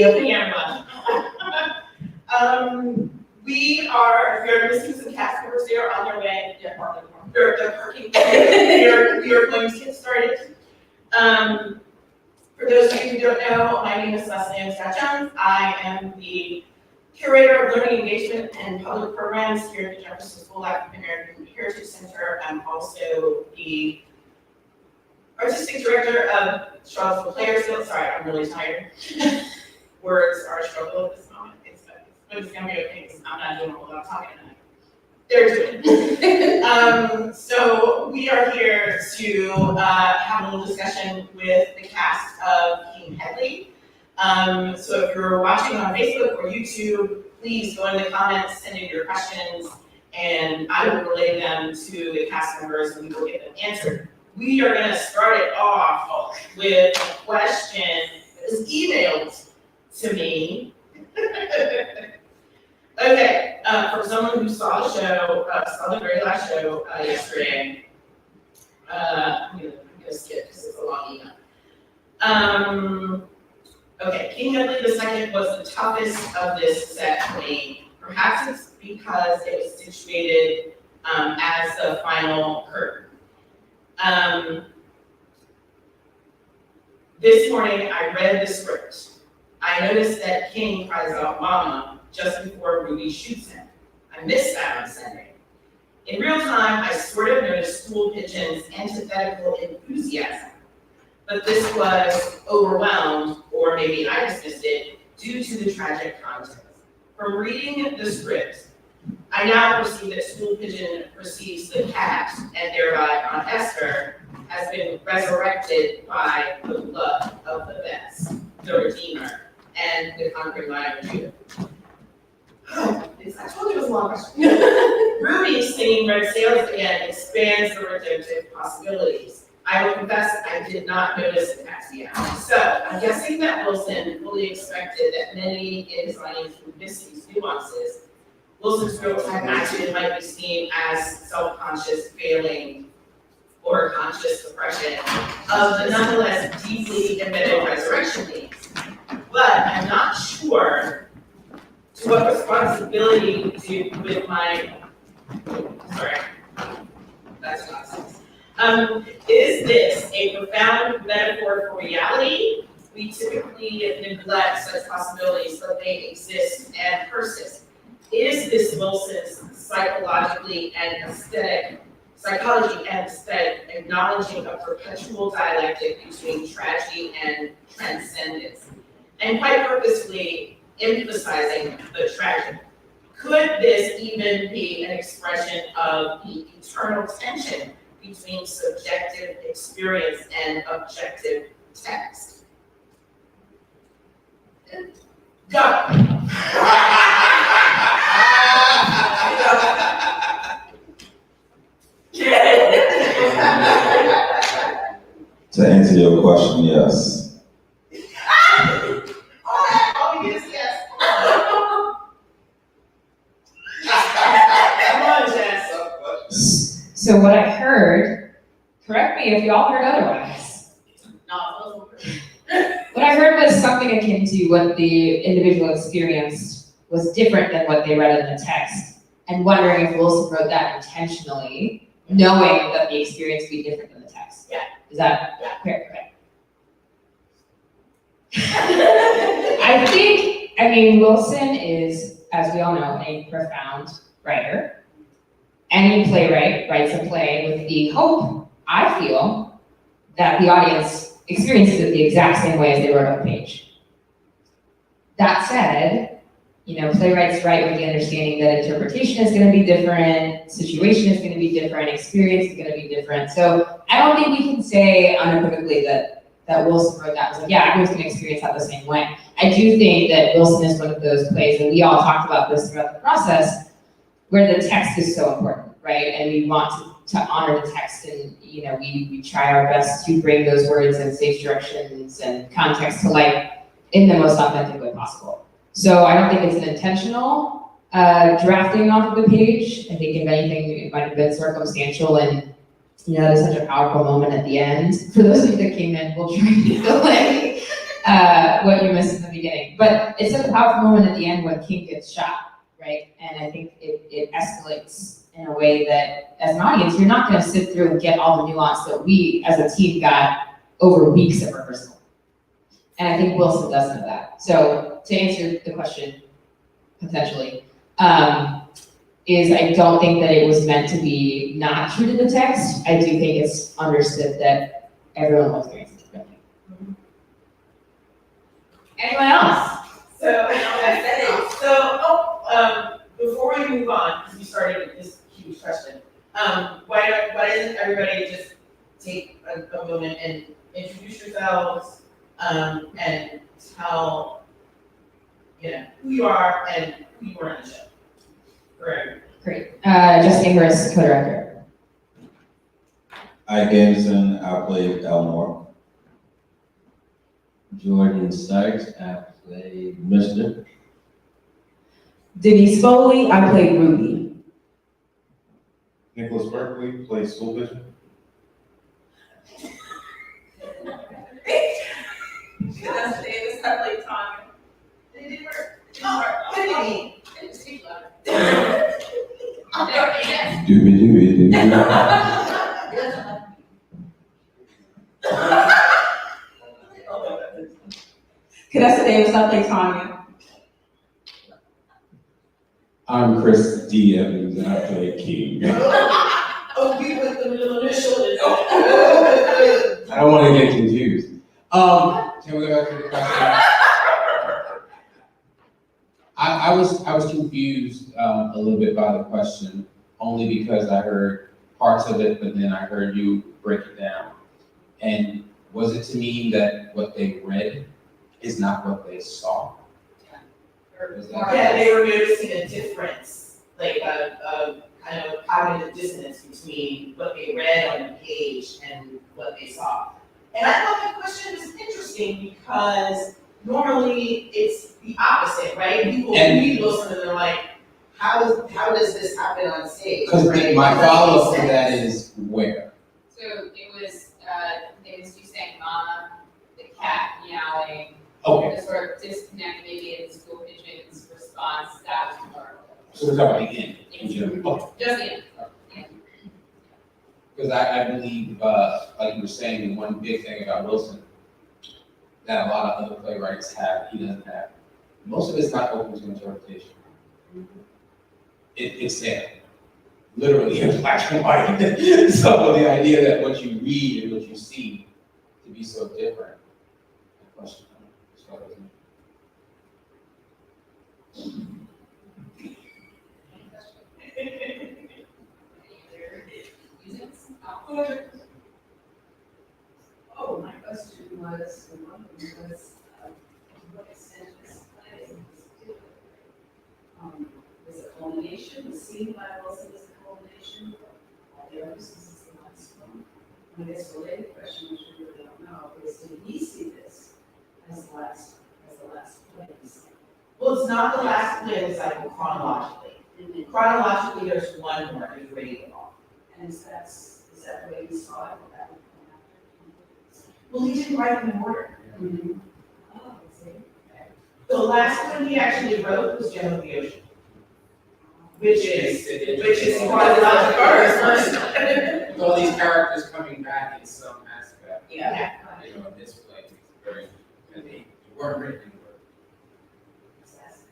the camera. We are, if you're missing some cast members, they are on their way. They're parking. We are going to get started. For those of you who don't know, my name is Leslie Scott-Jones. I am the Curator of Learning Engagement and Public Programs here at the Jefferson School African American Heritage Center. I'm also the Artistic Director of Charlottesville Players Guild. Sorry, I'm really tired. Words are a struggle at this moment. But it's gonna be okay because I'm not doing a whole lot of talking tonight. They're doing it. So we are here to have a little discussion with the cast of King Hedley. So if you're watching on Facebook or YouTube, please go in the comments, send in your questions, and I will relay them to the cast members and we will get them answered. We are gonna start it off with a question that was emailed to me. Okay, for someone who saw the show, saw the very last show yesterday, I'm gonna skip because it's a long email. Okay, King Hedley II was the toughest of this set for me. Perhaps it's because it was situated as the final curtain. This morning I read the script. I noticed that King cries out "Mama" just before Ruby shoots him. I missed that on Sunday. In real time, I sort of noticed Stool Pigeon's antithetical enthusiasm, but this was overwhelmed, or maybe I just missed it, due to the tragic context. From reading the script, I now perceive that Stool Pigeon perceives the cat, and thereby Aunt Esther, has been resurrected by the blood of the best, the Redeemer, and the conquering Lion of Judah. I told you it was a long question. Ruby singing Red Sails again expands the redemptive possibilities. I will confess I did not notice the Cassia. So I'm guessing that Wilson fully expected that many in his audience would miss these nuances. Wilson's real-time action might be seen as self-conscious failing or conscious suppression of the nonetheless deeply embedded resurrection themes. But I'm not sure to what responsibility to with my, sorry, that's nonsense. Is this a profound metaphor for reality? We typically neglect such possibilities, but they exist and persist. Is this Wilson's psychology and aesthetic acknowledging a perpetual dialectic between tragedy and transcendence, and quite purposefully emphasizing the tragic? Could this even be an expression of the eternal tension between subjective experience and objective text? Go. To answer your question, yes. So what I heard, correct me if y'all heard otherwise. What I heard was something akin to what the individual experienced was different than what they read in the text, and wondering if Wilson wrote that intentionally, knowing that the experience would be different than the text. Yeah. Is that fair? Okay. I mean, Wilson is, as we all know, a profound writer. Any playwright writes a play with the hope, I feel, that the audience experiences it the exact same way as they wrote on the page. That said, playwrights write with the understanding that interpretation is going to be different, situation is going to be different, experience is going to be different. So I don't think we can say unequivocally that Wilson wrote that. Everyone's going to experience that the same way. I do think that Wilson is one of those plays, and we all talked about this throughout the process, where the text is so important, right? And we want to honor the text, and we try our best to bring those words and stage directions and context to life in the most authentic way possible. So I don't think it's an intentional drafting off of the page. I think if anything, it might have been circumstantial, and that is such a powerful moment at the end. For those of you that came in, we'll try to delay. what you missed in the beginning. But it's such a powerful moment at the end when King gets shot, right? And I think it escalates in a way that, as an audience, you're not gonna sit through and get all the nuance that we, as a team, got over weeks of rehearsal. And I think Wilson does know that. So to answer the question, potentially, is I don't think that it was meant to be not true to the text. I do think it's understood that everyone was doing something differently. Anyone else? Before we move on, because we started with this huge question, why doesn't everybody just take a moment and introduce yourselves, and tell, who you are and who you were on the show? Great. Justine Harris, co-director. Ike Anderson, I played Elmore. Jordan Sykes, I played Mr. Denise Foley, I played Ruby. Nicholas Berkeley plays School Vision. Vanessa Davis, I played Tanya. Did it work? Doobie. Vanessa Davis, I played Tanya. I'm Chris D. Evans, and I play King. Oh, we with the middle initial. I don't want to get confused. Can we go back to the question? I was confused a little bit by the question, only because I heard parts of it, but then I heard you break it down. And was it to mean that what they read is not what they saw? Or was that? Yeah, they were noticing a difference, like a kind of cognitive dissonance between what they read on the page and what they saw. And I thought that question was interesting because normally it's the opposite, right? People read Wilson and they're like, how does this happen on stage? Because right? my follow-up to that is where? So it was you saying mama, the cat meowing, Okay, the sort of disconnect maybe in the school pigeon's response, that was more. so we're talking about the end. in general. Okay. Just the end. Because I believe, like you were saying, the one big thing about Wilson that a lot of other playwrights have, he doesn't have. Most of it's not open to interpretation. It's there, literally in black and white. So the idea that what you read and what you see to be so different. Question. Oh, my question was, one of them was, to what extent this play is different? Is it culmination, the scene by Wilson is the culmination? All the others, this is the last one. And I guess the related question, which we really don't know, is did he see this as the last play in the cycle? Well, it's not the last play of the cycle chronologically. Chronologically, there's one more, there's Radio Law. And is that the way he saw it? Or that would come after? Well, he didn't write them in order. Oh, see. The last one he actually wrote was Gem of the Ocean, which is chronological first. With all these characters coming back in some aspect. Yeah. You know, this play is very, and they weren't written in word.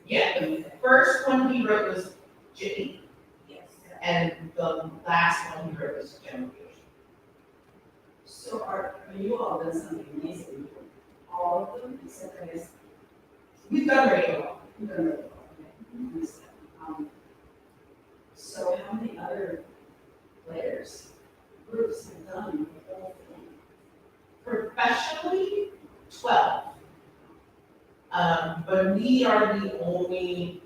Yeah, the first one he wrote was Jimmy, Yes. and the last one he wrote was Gem of the Ocean. So are you all done something amazing? All of them, except I guess, We've done Radio Law. you're gonna, okay. So how many other players, groups have done the whole thing? Professionally, 12. But we are the only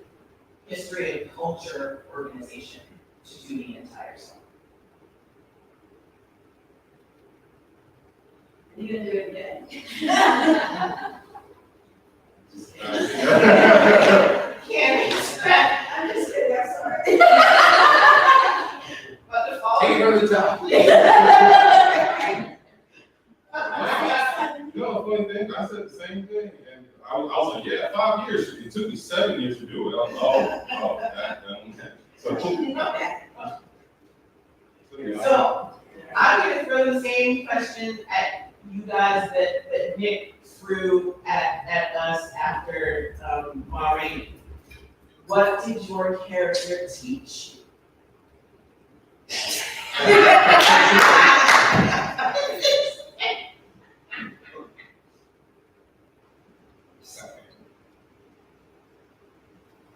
history and culture organization to do the entire song. And you're gonna do it again? Can't expect. I'm just kidding, I'm sorry. But the fall. Take it from the top. No, funny thing, I said the same thing. anything? And I was like, yeah, 5 years. It took me 7 years to do it. I was that. So, I didn't know that. so, yeah. So, I'm gonna throw the same question at you guys that Nick threw at us after, Maureen. What did your character teach you?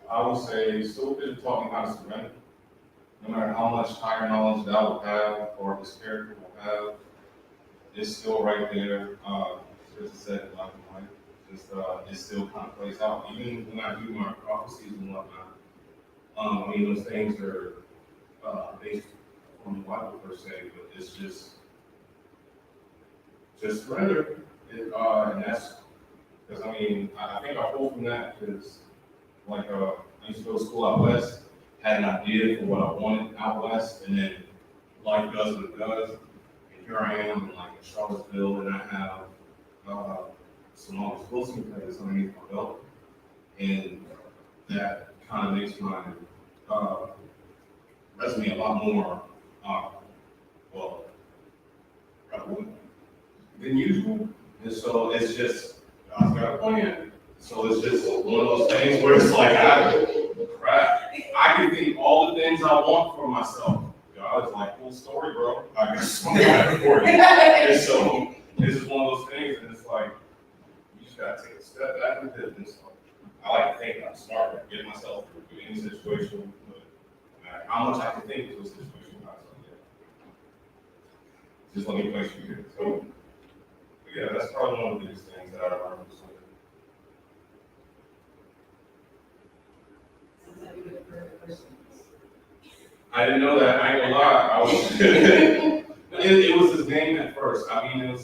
I would say Sophie taught me how to surrender. No matter how much higher knowledge that I would have or this character will have, it's still right there. As I said, black and white. Just it still kind of plays out. Even when I do my prophecies and whatnot, I mean those things are based on the Bible per se, but it's just surrender. And that's because I mean I think I pulled from that because like I used to go to school out west, had an idea for what I wanted out west, and then life does what it does. And here I am like in Charlottesville, and I have some August Wilson credits underneath my belt, and that kind of makes my resume a lot more well relevant than usual. And so it's just God's got a plan. So it's just one of those things where it's like I can think all the things I want for myself. God is like, cool story, bro. I got something for you. And so this is one of those things, and it's like you just gotta take a step back with it. And so I like to think I'm smart and get myself through any situation, but how much I can think to a situation, I was like, yeah. Just let me place you here. So yeah, that's probably one of the biggest things that I learned. Sounds like you're the perfect person. I didn't know that. I ain't gonna lie. I was. it was his name at first. I mean, it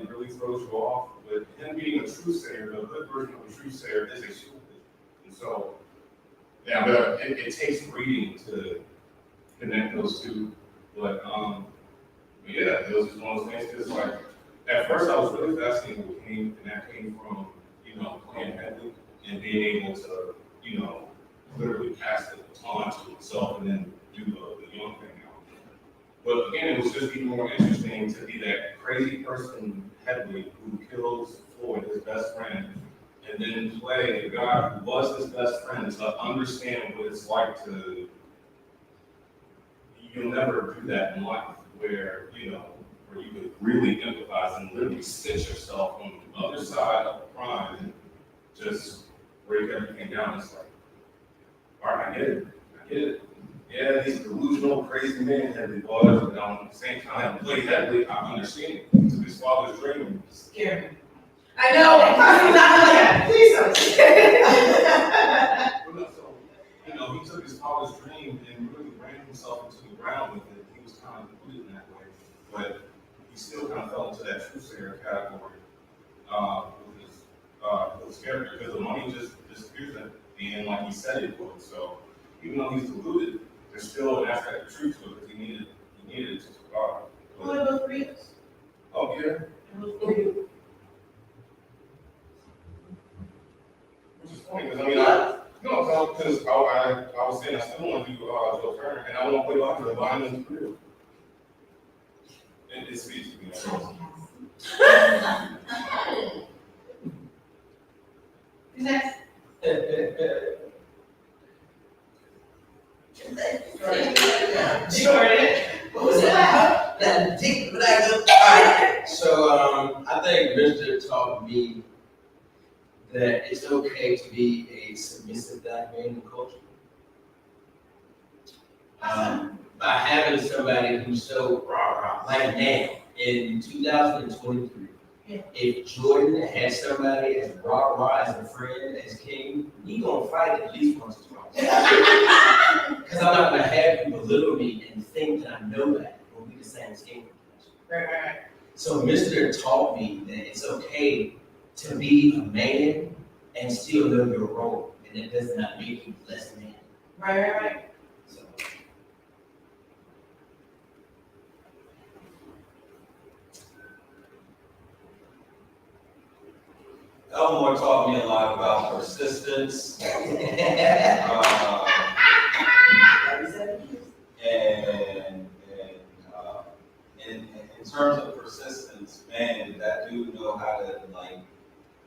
really throws you off. But him being a truthsayer, the hood version of a truthsayer is a stupid. And so, yeah, but it takes reading to connect those two. But yeah, it was just one of those things. Because like at first, I was really fascinated with King, and that came from King Hedley and being able to literally pass the baton to himself and then do the young thing now. But again, it was just even more interesting to be that crazy person, Hedley, who kills Floyd, his best friend, and then play the guy who was his best friend to understand what it's like to, you'll never do that in life, where you could really empathize and literally sit yourself on the other side of the crime and just break everything down. It's like, all right, I get it. Yeah, these delusional, crazy men had the bars, but at the same time, play Hedley, I understand it. He took his father's dream and Scared me. I know, please don't. he took his father's dream and really ran himself into the ground with it. He was kind of included in that way, but he still kind of fell into that truthsayer category with his character, because the money just disappears at the end like he said it would. So even though he's deluded, there's still an aspect of truth to it, because he needed it to survive. What about for you? Oh yeah. What for you? Which is funny, because because I was saying I still want to do Joe Turner, and I want to play like the violin career. And it speaks to me. Who's next? Jordan. What was that? That dick black. Alright, so I think Mr. taught me that it's okay to be a submissive black man in culture. By having somebody who's so rah-rah, like now, in 2023, if Jordan had somebody as rah-rah as a friend, as King, we gonna fight at least once or twice. Because I'm not gonna have you belittle me and think that I know that when we the same skin. Right. So Mr. taught me that it's okay to be a man and still know your role, and it does not make you less man. Right. So. Elmore taught me a lot about persistence. And in terms of persistence, man, did that dude know how to like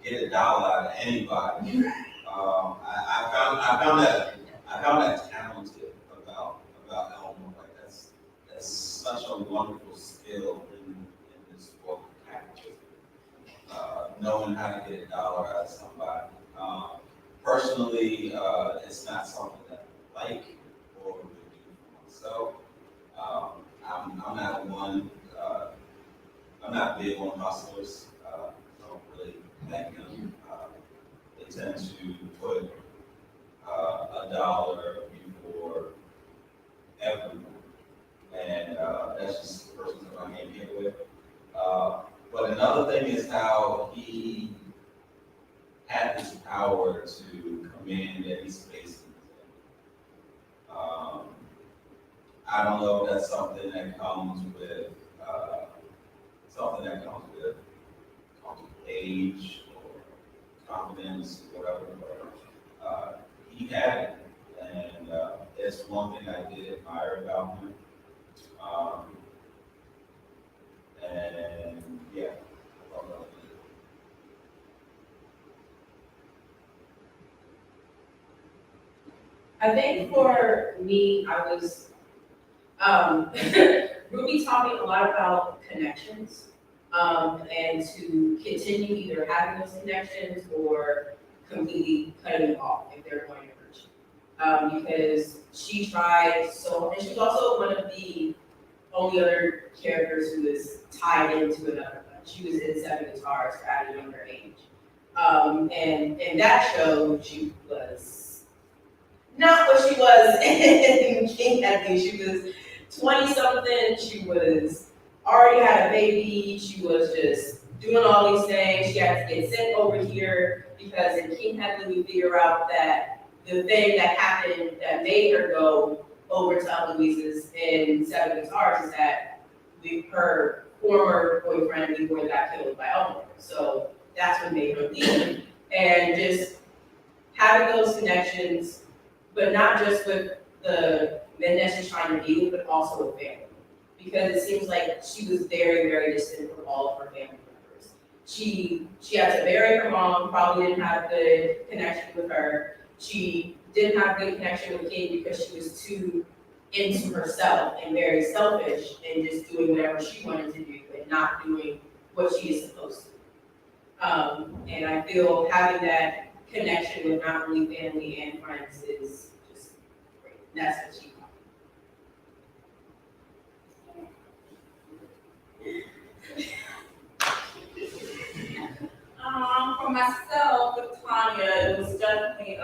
get $1 out of anybody. I found that talented about Elmore. Like that's such a wonderful skill in this book package. Knowing how to get $1 out of somebody. Personally, it's not something that I like or would do for myself. I'm not one. I'm not big on hustlers. Don't really like them. They tend to put $1 before everyone, and that's just the person that I came here with. But another thing is how he had this power to command any space. I don't know if that's something that comes with age or confidence, or whatever. But he had it, and it's one thing I did admire about him. And yeah, I love that. I think for me, I was, Ruby taught me a lot about connections, and to continue either having those connections or completely cutting them off if they're going to hurt you. Because she tried so, and she's also one of the only other characters who is tied into another one. She was in Seven Guitars at a younger age. And in that show, she was not what she was in King Hedley. She was 20-something, she was already had a baby, she was just doing all these things. She had to get sent over here because in King Hedley we figure out that the thing that happened that made her go over to Aunt Louise's in Seven Guitars is that her former boyfriend Leroy got killed by Elmore. So that's what made her leave. And just having those connections, but not just with the men that she's trying to deal with, but also with family. Because it seems like she was very, very distant from all of her family members. She had to bury her mom, probably didn't have good connection with her. She didn't have good connection with King because she was too into herself and very selfish and just doing whatever she wanted to do and not doing what she is supposed to. And I feel having that connection with not only family and friends is just great. That's what she taught me. For myself, with Tanya, it was definitely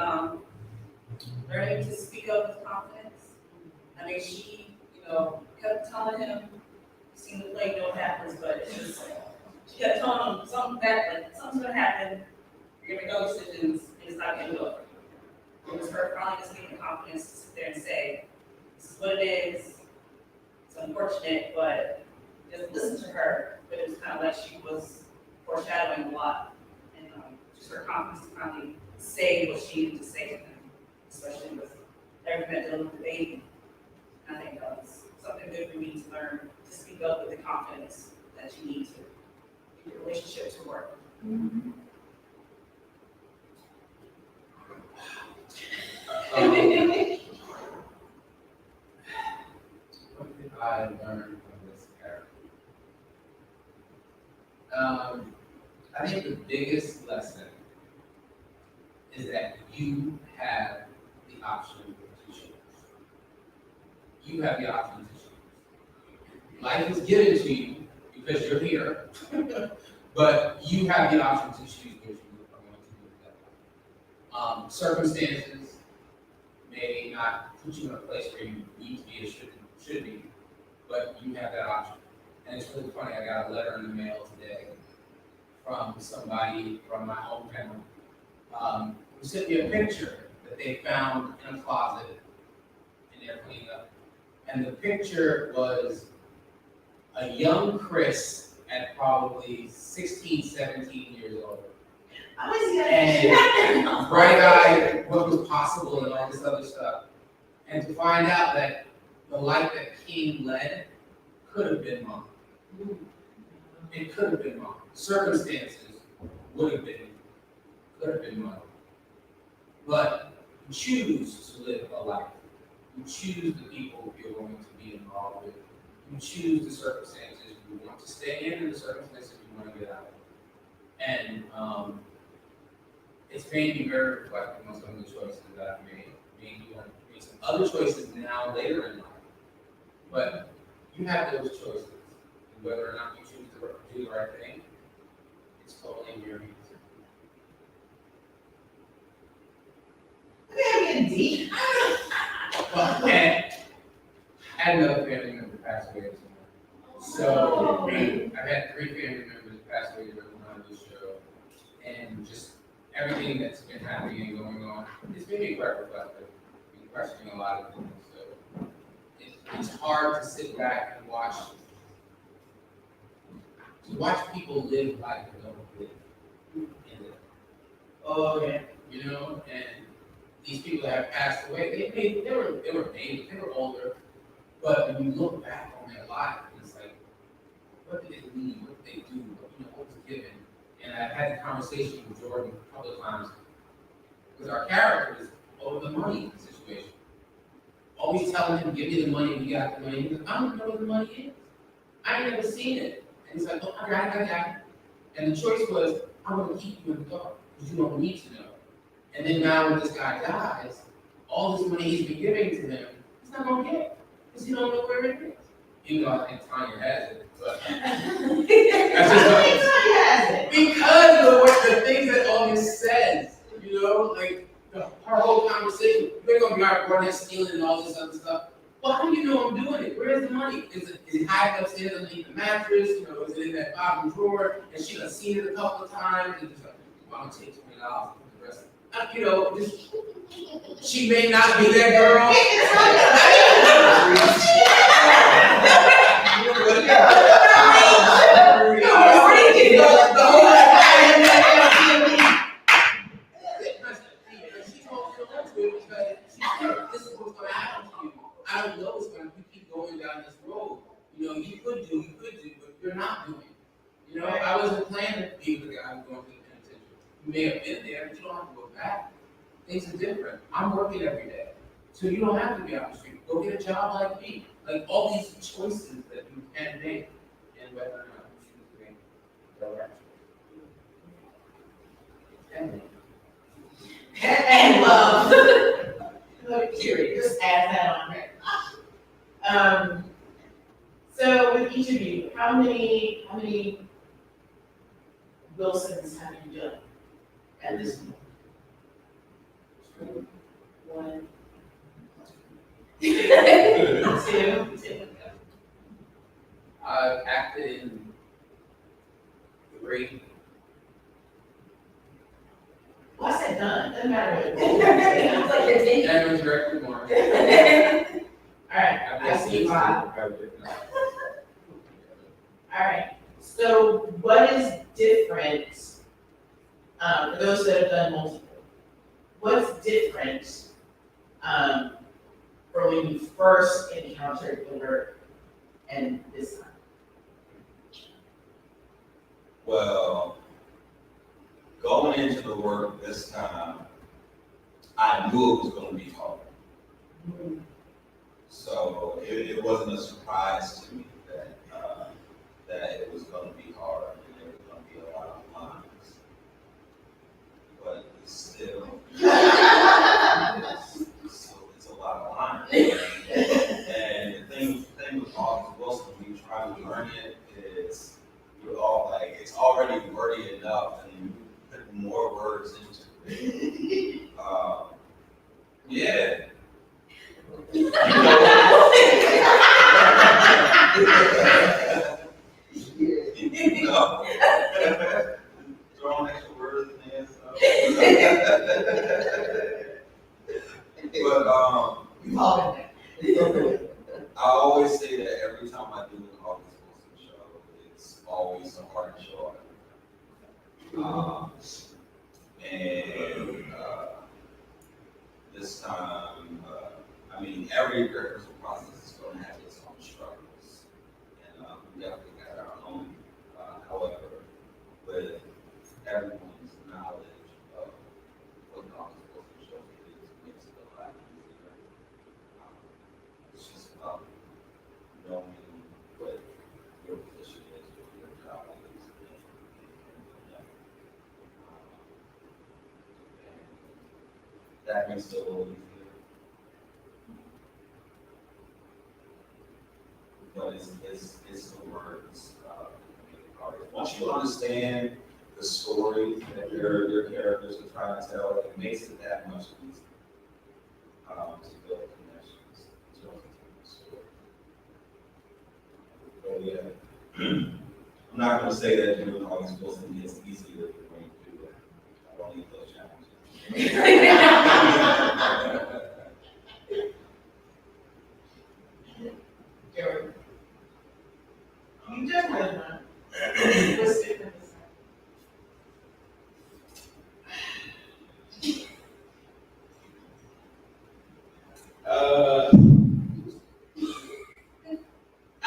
learning to speak up with confidence. I mean, she, kept telling him, "You seem to play no happens," but it's just, she kept telling him something's gonna happen. You're gonna make no decisions, and it's not gonna go. It was her finally just getting the confidence to sit there and say, "This is what it is. It's unfortunate, but just listen to her." But it was kind of like she was foreshadowing a lot, and just her confidence to finally say what she needed to say to him, especially with everything that dealing with the baby. I think that was something good for me to learn, to speak up with the confidence that you need to get your relationship to work. Mm-hmm. What did I learn from this character? I think the biggest lesson is that you have the option to choose. You have the option to choose. Life is given to you because you're here, but you have the option to choose what you are going to do with that life. Circumstances may not put you in a place where you need to be or should be, but you have that option. And it's really funny, I got a letter in the mail today from somebody from my hometown who sent me a picture that they found in a closet and they're cleaning up. And the picture was a young Chris at probably 16, 17 years old I was gonna. and bright-eyed what was possible and all this other stuff. And to find out that the life that King led could have been mine. It could have been mine. Circumstances could have been mine. But you choose to live a life. You choose the people you're going to be involved with. You choose the circumstances you want to stay in and the circumstances you want to get out of. And it's made me very reflective on some of the choices that I've made. Made some other choices now later in life. But you have those choices. And whether or not you choose to do the right thing, it's totally in your hands. Okay, I'm getting deep. Well, and I had another family member pass away this morning. So I've had 3 family members pass away during the this show. And just everything that's been happening and going on, it's made me quite reflective. Been questioning a lot of things. So it's hard to sit back and watch people live life and don't live in it. Oh, yeah. You know, and these people that have passed away, they were babies, they were older, but when you look back on their life, it's like, what did they lead? What did they do? What was given? And I've had a conversation with Jordan a couple of times with our characters over the money situation. Always telling him, give me the money, we got the money. He's like, I don't know what the money is. I ain't never seen it. And he's like, oh, I got it. And the choice was, I'm gonna keep you in the dark, because you don't need to know. And then now when this guy dies, all this money he's been giving to them, he's not gonna get it, because he don't know where it is. Even though I think Tanya has it, but that's just Tanya has it. because of what the things that August says, you know, like her whole conversation, we're gonna be out running, stealing, and all this other stuff. Well, how do you know I'm doing it? Where's the money? Is it hiding upstairs underneath the mattress? You know, is it in that bottom drawer? And she done seen it a couple of times, and just like, well, I'm gonna take $20 for the rest of it. You know, just, she may not be that girl. This is what's gonna happen to you. I don't know what's gonna. You keep going down this road. You know, you could do, but you're not doing. You know, I wasn't planning to be the guy who's going to the penitentiary. You may have been there, but you don't have to go back. Things are different. I'm working every day, so you don't have to be on the street. Go get a job like me. Like all these choices that you can make, and whether or not you choose to make the right choice. And love. Period. Just add that on there. So with each of you, how many Wilsons have you done at this point? 1, 2. I've acted in 3. Well, I said done, doesn't matter what. And was directed 1. All right, I see 5. All right, so what is different, for those that have done multiple, what's different, for when you first encountered the work and this time? Well, going into the work this time, I knew it was gonna be hard. So it wasn't a surprise to me that it was gonna be hard and there was gonna be a lot of lines. But still, it's a lot of lines. And the thing with August Wilson, when you try to learn it, is you're all like, it's already wordy enough and you put more words into it. Yeah. You know, throwing extra words in there, so. But We've all been there. I always say that every time I do an August Wilson show, it's always a hard show. this time, I mean, every rehearsal process is going to have its own struggles. And we definitely got our own, however, with everyone's knowledge of what God is supposed to show you, it makes it a lot easier. It's just about knowing what your position is, what your job is, and that makes it a little easier. But it's the words. Once you understand the story that your characters are trying to tell, it makes it that much easier to build connections to the story. But yeah, I'm not going to say that doing all these books is easier when you do it. I don't need those challenges. Jerry. You just went on. What's different this time?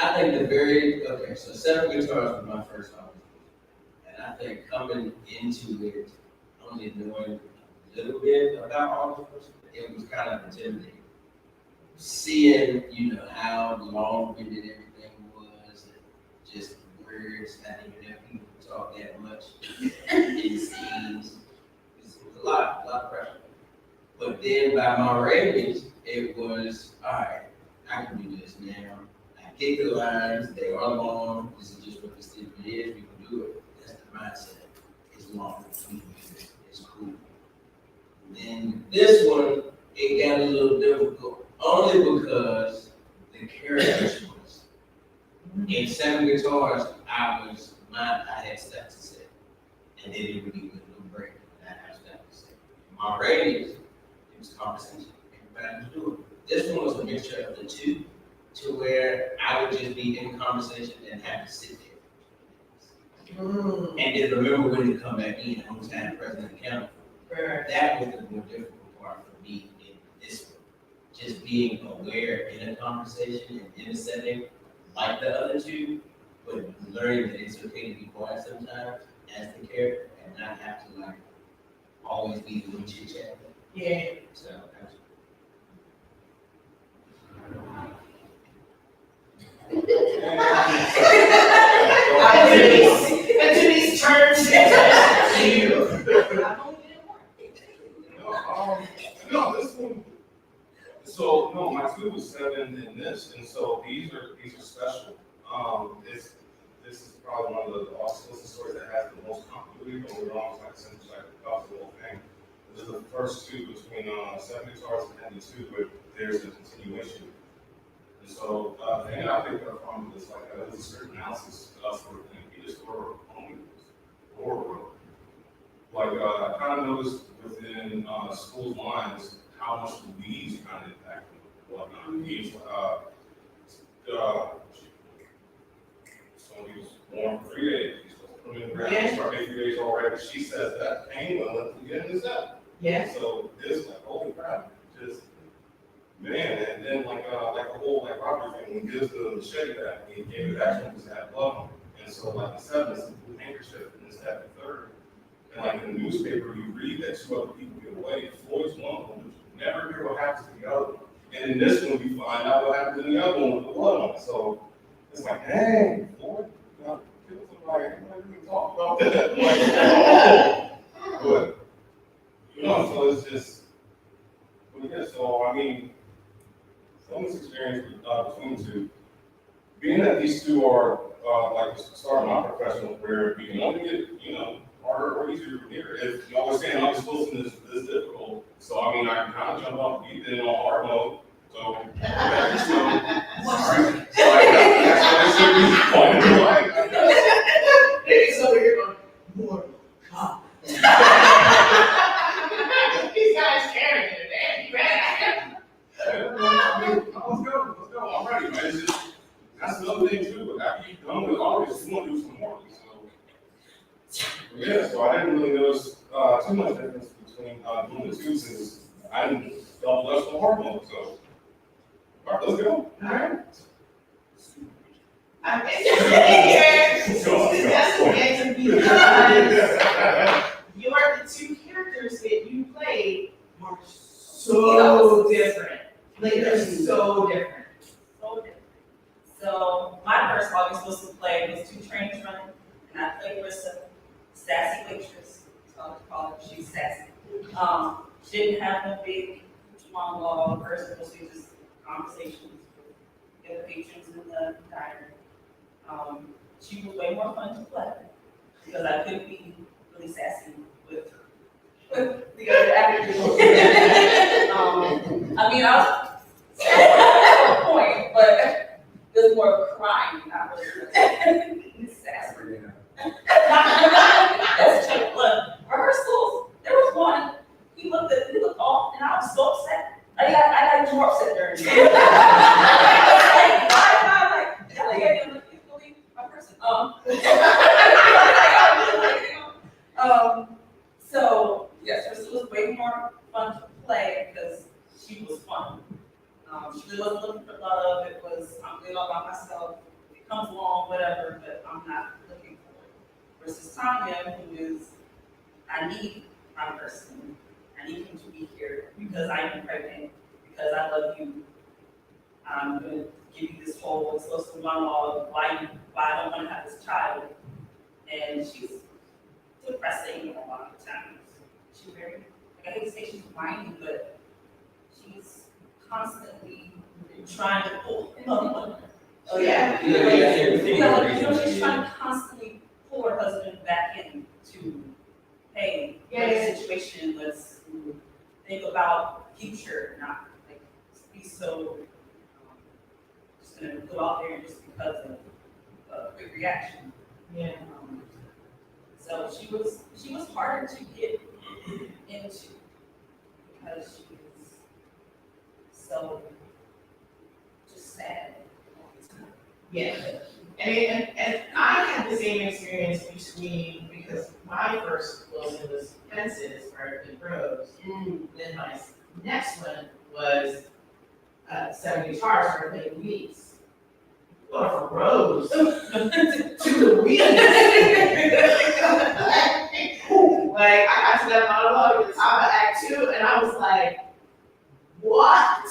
I think so 7 guitars was my first album. And I think coming into it, only knowing a little bit about all of us, it was kind of intimidating. Seeing, how long-winded everything was, and just words, not even if people talk that much in scenes. It was a lot of pressure. But then by my ratings, it was, all right, I can do this now. I get the lines, they are long, this is just what the statement is, we can do it. That's the mindset. It's long, we can do this, it's cool. Then this one, it got a little difficult, only because the characters was. In 7 guitars, I had stuff to say. And then it would be with no break, and I had stuff to say. My ratings, it was conversation, everybody was doing it. This one was a mixture of the two, to where I would just be in conversation and have to sit there. And then remember when to come back in, I was having present and accountable. That was the more difficult part for me in this one. Just being aware in a conversation and in a setting like the other two, but learning that it's okay to be quiet sometimes as the character and not have to always be the one chit-chat. Yeah. So that's Denise turns to you. No, this one. So no, my 2 was 7 in this, and so these are special. This is probably one of the Austin stories that has the most continuity. Don't get me wrong, it's like the whole thing. This is the first 2 between 7 guitars and 92, but there's a continuation. And so the thing I picked up from is there's a certain analysis to us for the historical horror. I kind of noticed within school lines how much the weeds kind of impact whatnot. He's so he was born for 3 days. He's supposed to put him in the ground and start 3 days already. She says that pain will let him get in his up. Yeah. So it's holy crap, just man. And then the whole Robert thing, when he gives the machete back, he gave it back to him because it had blood on it. And so the 7 is a blue handkerchief, and this happened 3rd. And in the newspaper, you read that 2 other people get away. Floyd's one of them. You never hear what happens to the other one. And in this one, you find out what happens in the other one with the blood on it. So it's dang, Floyd, killed somebody. I didn't even talk about that. But so it's just, but yeah. So I mean, from this experience between the 2, being that these 2 are starting my professional career, you can only get harder or easier from here. If y'all were saying August Wilson is difficult, so I mean I can kind of jump off the deep end on hard mode. So that's so that's the point. He's over here going, more God. These guys carrying it, man. You ready? Let's go. I'm ready, man. It's just, that's another thing too. But after you're done with August, you want to do some more. So yeah, so I didn't really notice too much difference between doing the 2 since I'm double dutch from Hartwell, so. All right, let's go. Alright. I'm interested Go, in go. answer because you are the two characters that you played are so different. Like, they're so different. So different. So my first August was to play was 2 Trains Running, and I played Rissa, sassy waitress. So I would call her, she's sassy. She didn't have no big monologue. First, mostly just conversations with the other patrons in the diner. She was way more fun to play because I could be really sassy with the other actors. I mean, I was at a point, but it was more of crying, not really sassy. That's true. Look, rehearsals, there was one, he looked off, and I was so upset. I got even more upset during it. Why am I like, yelling at him, like, he's really my person? So, yes, it was way more fun to play because she was fun. She really wasn't looking for love, it was, I'm good all by myself, it comes along, whatever, but I'm not looking for it. Versus Tanya, who is, I need my person, I need him to be here because I am pregnant, because I love you. I'm gonna give you this whole explosive monologue, why I don't wanna have this child. And she's depressing a lot of times. She's very, I hate to say she's whiny, but she's constantly trying to pull him up. Oh, yeah. She's trying to constantly pull her husband back in to, hey, the situation, let's think about future, not like be so just gonna go out there just because of a quick reaction. Yeah. So she was harder to get into because she was so just sad all the time. Yeah. And I had the same experience between, because my first Wilson was Fences, Arctic Rose. Then my next one was 7 Guitars, for playing Weeks. Going from Rose to the Weeks. Like, I got to that monologue at the top of Act 2, and I was like, what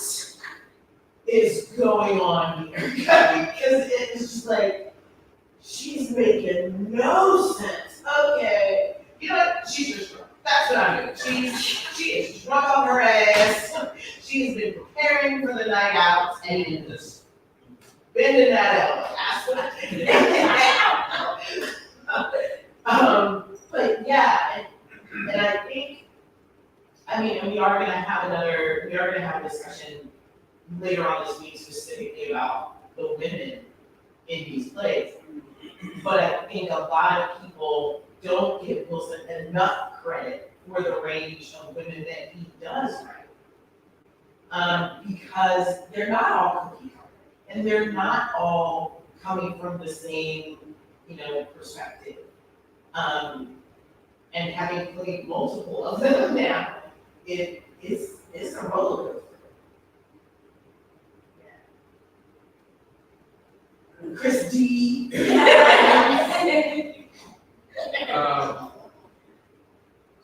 is going on here? Because it's just like, she's making no sense. Okay, you know what? She's just drunk. That's what I'm doing. She is drunk on her ass. She's been preparing for the night out and just bending that elbow. That's what I did. But yeah, and I think, I mean, and we are gonna have a discussion later on this week specifically about the women in these plays. But I think a lot of people don't give Wilson enough credit for the range of women that he does write. Because they're not all cookie cutter, and they're not all coming from the same, perspective. And having played multiple of them now, it's a roller coaster. Yeah. Chris D.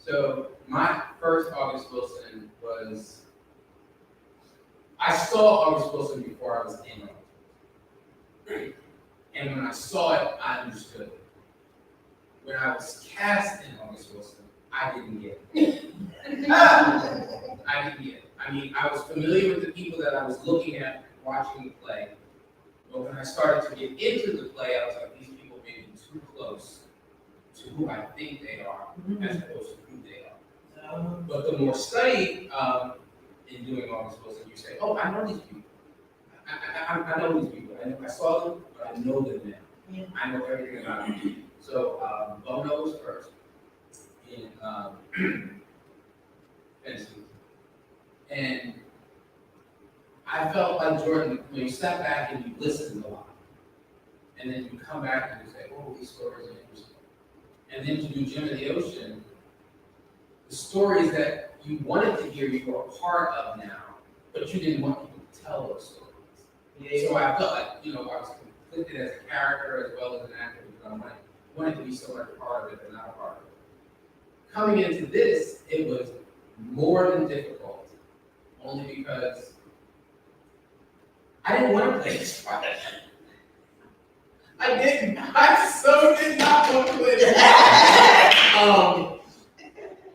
So my first August Wilson was, I saw August Wilson before I was in August Wilson. And when I saw it, I understood it. When I was cast in August Wilson, I didn't get it. I didn't get it. I mean, I was familiar with the people that I was looking at, watching the play. But when I started to get into the play, I was like, these people may be too close to who I think they are, as opposed to who they are. But the more study in doing August Wilson, you say, oh, I know these people. I know these people. I saw them, but I know them now. Yeah. I know everything about them. So Bono was first in Fences. And I felt like Jordan, when you step back and you listen a lot, and then you come back and you say, oh, these stories are interesting. And then to do Gem of the Ocean, the stories that you wanted to hear you were a part of now, but you didn't want people to tell those stories. So I felt like, I was conflicted as a character as well as an actor, because I wanted to be so much a part of it than not a part of it. Coming into this, it was more than difficult, only because I didn't want to play this part. I didn't. I so did not want to play this part.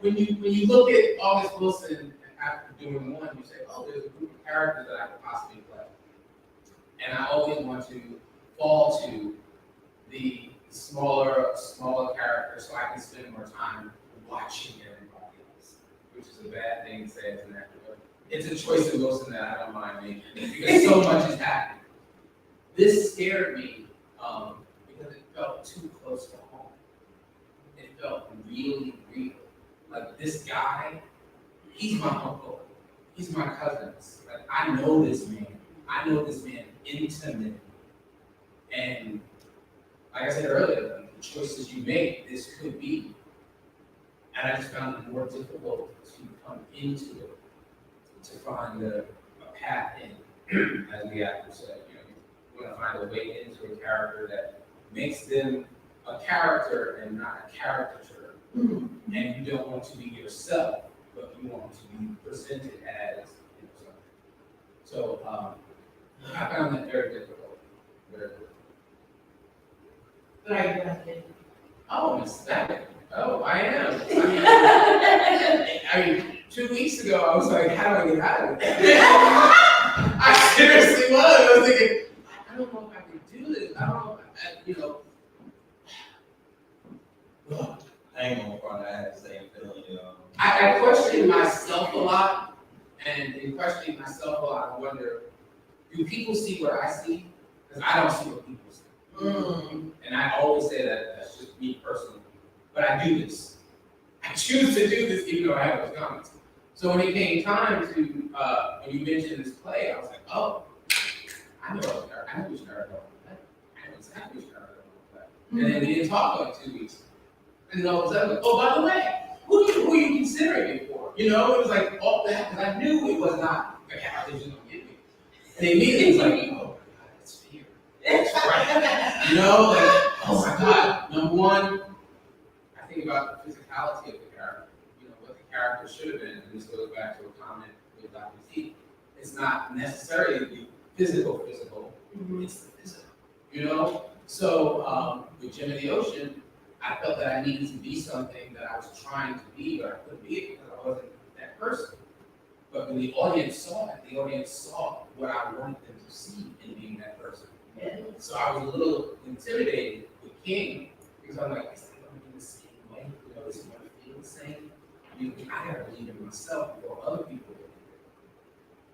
When you look at August Wilson after doing one, you say, oh, there's a group of characters that I could possibly play. And I always want to fall to the smaller character so I can spend more time watching everybody else, which is a bad thing to say as an actor. But it's a choice of Wilson that I don't mind making because so much is happening. This scared me because it felt too close to home. It felt really real. Like this guy, he's my uncle. He's my cousin. Like I know this man. I know this man intimately. And like I said earlier, like, the choices you make, this could be. And I just found it more difficult to come into it, to find a path in, as the actor said. You want to find a way into a character that makes them a character and not a caricature. And you don't want to be yourself, but you want to be presented as yourself. So I found that very difficult. Very difficult. But are you gonna Oh, Miss Beck. Oh, I am. I mean, 2 weeks ago, I was like, how do I get out of it? I seriously was. I was thinking, I don't know if I can do this. I don't know, I ain't gonna front, I had the same feeling, I question myself a lot, and in questioning myself a lot, I wonder, do people see what I see? Because I don't see what people see. And I always say that, that's just me personally. But I do this. I choose to do this even though I have those comments. So when it came time to, when you mentioned this play, I was like, oh, I know which character I want to play. I know exactly which character I want to play. And then we didn't talk for like 2 weeks. And then all of a sudden, oh, by the way, who are you considering me for? It was like all that, because I knew it was not the character you were going to give me. And immediately it was like, oh my God, that's fear. That's right. Oh my God. Number one, I think about the physicality of the character. What the character should have been, and this goes back to a comment with Dr. T. It's not necessarily the physical, it's the physical, So with Jim of the Ocean, I felt that I needed to be something that I was trying to be, but I couldn't be it because I wasn't that person. But when the audience saw it, the audience saw what I wanted them to see in being that person. So I was a little intimidated with King because I'm like, is it going to be the same way? Is it going to feel the same? I gotta believe in myself before other people believe it.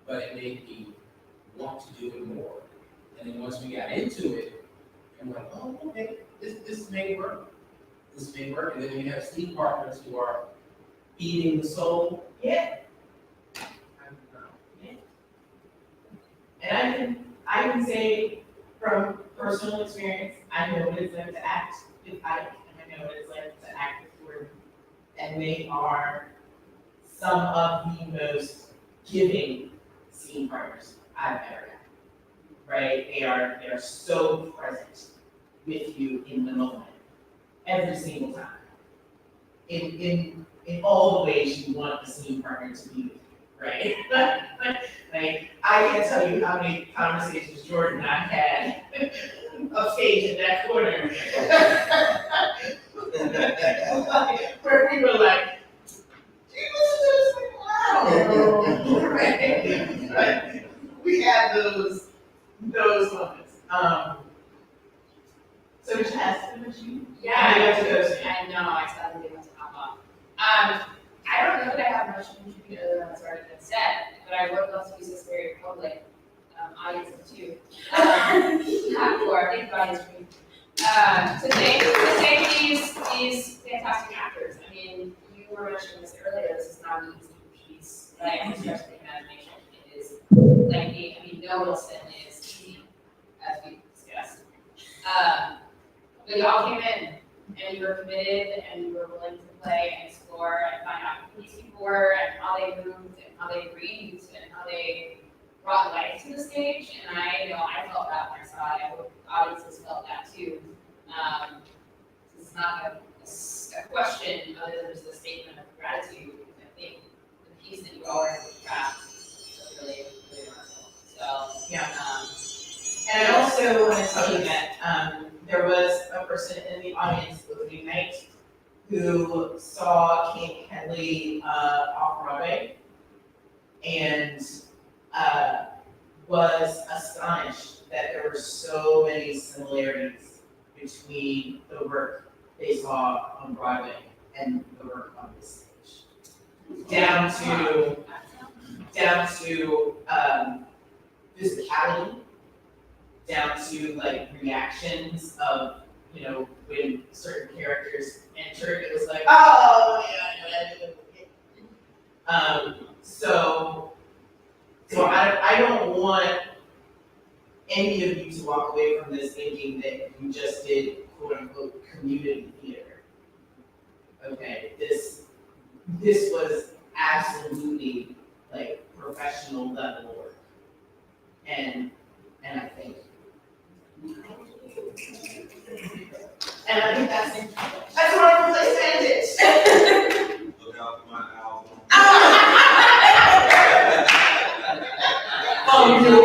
But it made me want to do it more. And then once we got into it, I'm like, oh, okay, this may work. This may work. And then you have scene partners who are eating the soul. Yeah. And I can say from personal experience, I know what it's like to act with Ike, and I know what it's like to act with Jordan. And they are some of the most giving scene partners I've ever had. Right? They are so present with you in the moment, every single time. In all the ways you want the scene partner to be with you, right? Like, I can't tell you how many conversations Jordan and I had upstage in that corner. Where we were like, do you listen to this thing? Wow. Right? We had those moments. So did you ask them what you? Yeah, I know, I saw the video to pop up. I don't know that I have much to contribute other than what's already been said, but I would love to use this very public audience of two. Not for, I think audience for me. To thank these fantastic actors. I mean, you were mentioning this earlier, this is not an easy piece, right? It's just the imagination. It is lengthy. I mean, no Wilson is easy, as we discussed. But y'all came in and you were committed and you were willing to play and explore and find out who these people were and how they moved and how they breathed and how they brought life to the stage. And I know I felt that when I saw it. I hope audiences felt that too. It's not a question other than just a statement of gratitude. I think the piece that you all were able to craft was really, really wonderful. So, Yeah. And I also want to tell you that there was a person in the audience opening night who saw King Hedley off Broadway and was astonished that there were so many similarities between the work they saw on Broadway and the work on this stage. Down to physicality, down to like reactions of, you know, when certain characters entered, it was like, oh, yeah, I know that. So I don't want any of you to walk away from this thinking that you just did quote unquote community theater. Okay, this was absolutely like professional level work. And I think that's a wonderful place to end it. Look out for my album. Oh, you know,